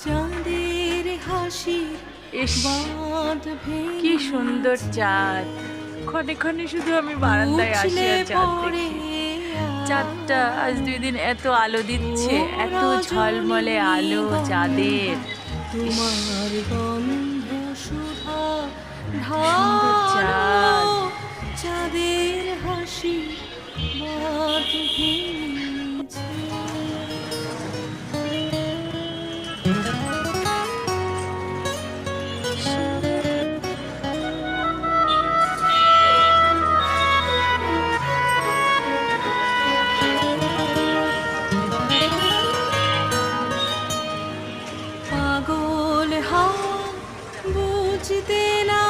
চাঁদের হাসি ইস, বাঁধ কি ভেঙে সুন্দর চাঁদ! ক্ষণে ক্ষণে শুধু আমি বারান্দায় আসি উছলে আর চাঁদ পড়ে দেখি। চাঁদটা আজ 2 দিন এত আলো দিচ্ছে, ও এত ঝলমলে আলো চাঁদের। রজনীগন্ধা ইস, তোমার গন্ধ সুধা এত সুন্দর ঢালো চাঁদ! চাঁদের হাসি বাঁধ ভেঙেছে। পাগল হাওয়া বুঝতে না